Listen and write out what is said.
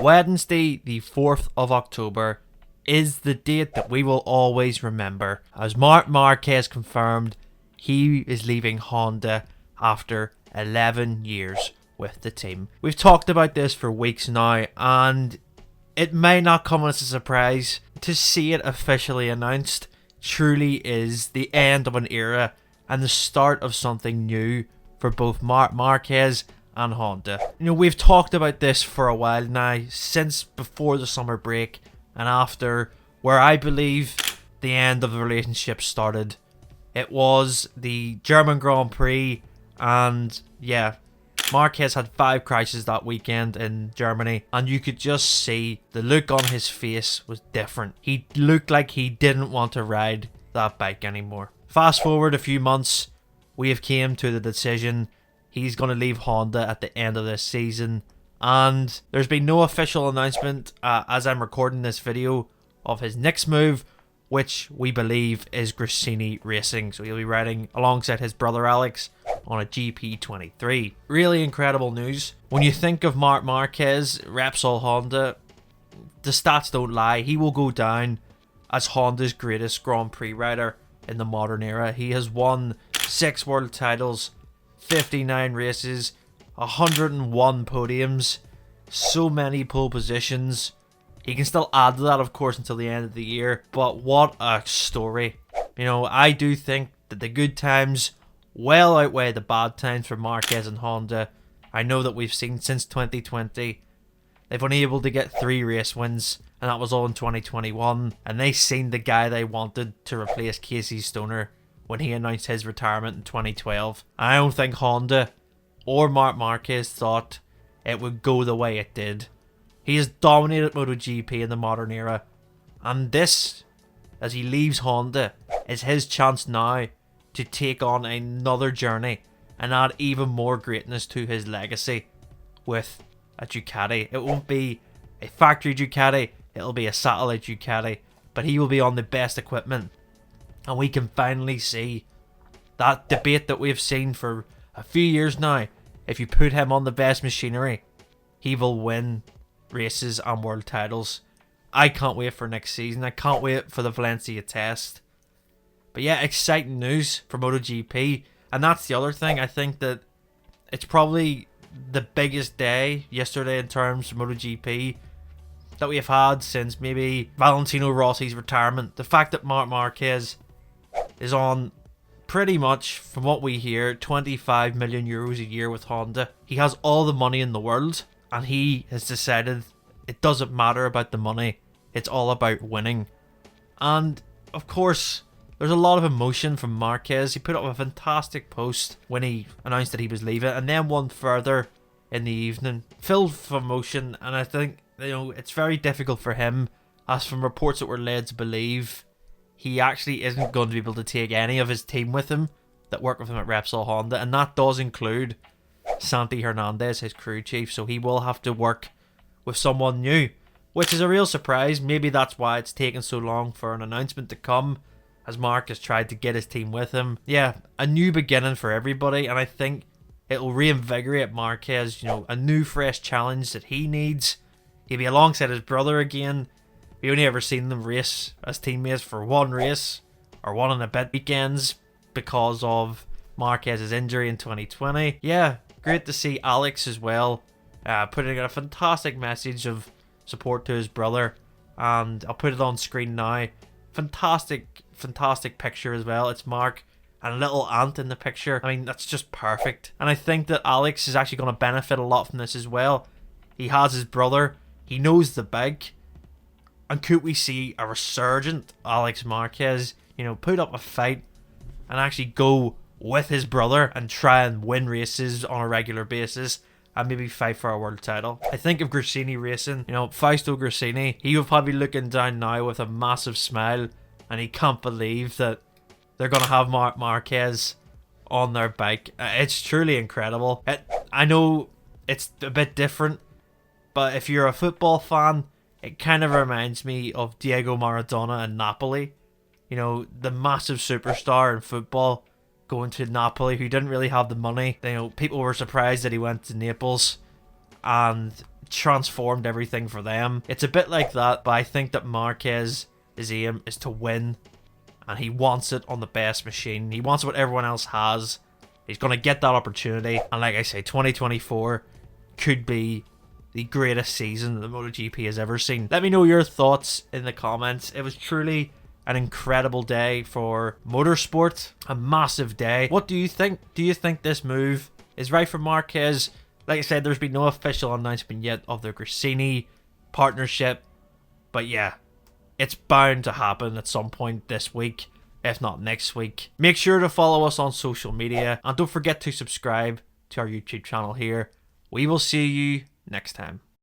Wednesday, the 4th of October, is the date that we will always remember, as Marc Marquez confirmed he is leaving Honda after 11 years with the team. We've talked about this for weeks now, and it may not come as a surprise. To see it officially announced truly is the end of an era and the start of something new for both Marc Marquez and Honda. You know, we've talked about this for a while now, since before the summer break and after, where I believe the end of the relationship started. It was the German Grand Prix, and yeah, Marquez had 5 crashes that weekend in Germany, and you could just see the look on his face was different. He looked like he didn't want to ride that bike anymore. Fast forward a few months, we have came to the decision he's going to leave Honda at the end of this season, and there's been no official announcement as I'm recording this video of his next move, which we believe is Gresini Racing. So he'll be riding alongside his brother Alex on a GP23. Really incredible news. When you think of Marc Marquez, Repsol Honda, the stats don't lie. He will go down as Honda's greatest Grand Prix rider in the modern era. He has won 6 world titles, 59 races, 101 podiums, so many pole positions. He can still add to that, of course, until the end of the year. But what a story. You know, I do think that the good times well outweigh the bad times for Marquez and Honda. I know that we've seen since 2020, they've only able to get 3 race wins, and that was all in 2021. And they seen the guy they wanted to replace Casey Stoner when he announced his retirement in 2012. I don't think Honda or Marc Marquez thought it would go the way it did. He has dominated MotoGP in the modern era, and this, as he leaves Honda, is his chance now to take on another journey and add even more greatness to his legacy with a Ducati. It won't be a factory Ducati, it'll be a satellite Ducati, but he will be on the best equipment, and we can finally see that debate that we've seen for a few years now. If you put him on the best machinery, he will win races and world titles. I can't wait for next season. I can't wait for the Valencia test. But yeah, exciting news for MotoGP. And that's the other thing. I think that it's probably the biggest day yesterday in terms of MotoGP that we have had since maybe Valentino Rossi's retirement. The fact that Marc Marquez is on pretty much, from what we hear, 25 million euros a year with Honda. He has all the money in the world, and he has decided it doesn't matter about the money, it's all about winning. And of course, there's a lot of emotion from Marquez. He put up a fantastic post when he announced that he was leaving, and then one further in the evening, filled with emotion. And I think, you know, it's very difficult for him, as from reports that were led to believe, he actually isn't going to be able to take any of his team with him that work with him at Repsol Honda, and that does include Santi Hernandez, his crew chief. So he will have to work with someone new, which is a real surprise. Maybe that's why it's taken so long for an announcement to come, as Marc has tried to get his team with him. Yeah, a new beginning for everybody, and I think it'll reinvigorate Marquez, you know, a new fresh challenge that he needs. He'll be alongside his brother again. We only ever seen them race as teammates for one race, or one and a bit weekends, because of Marquez's injury in 2020. Yeah, great to see Alex as well, putting a fantastic message of support to his brother, and I'll put it on screen now. Fantastic picture as well. It's Marc and a little ant in the picture. I mean, that's just perfect. And I think that Alex is actually going to benefit a lot from this as well. He has his brother, he knows the bike, and could we see a resurgent Alex Marquez, you know, put up a fight and actually go with his brother and try and win races on a regular basis and maybe fight for a world title. I think of Gresini Racing, you know, Fausto Gresini, he will probably be looking down now with a massive smile, and he can't believe that they're going to have Marc Marquez on their bike. It's truly incredible. I know it's a bit different, but if you're a football fan, it kind of reminds me of Diego Maradona and Napoli. You know, the massive superstar in football going to Napoli, who didn't really have the money. You know, people were surprised that he went to Naples, and transformed everything for them. It's a bit like that, but I think that Marquez, his aim is to win, and he wants it on the best machine. He wants what everyone else has. He's going to get that opportunity, and like I say, 2024 could be the greatest season that the MotoGP has ever seen. Let me know your thoughts in the comments. It was truly an incredible day for motorsport, a massive day. What do you think? Do you think this move is right for Marquez? Like I said, there's been no official announcement yet of the Gresini partnership, but yeah, it's bound to happen at some point this week, if not next week. Make sure to follow us on social media, and don't forget to subscribe to our YouTube channel here. We will see you next time.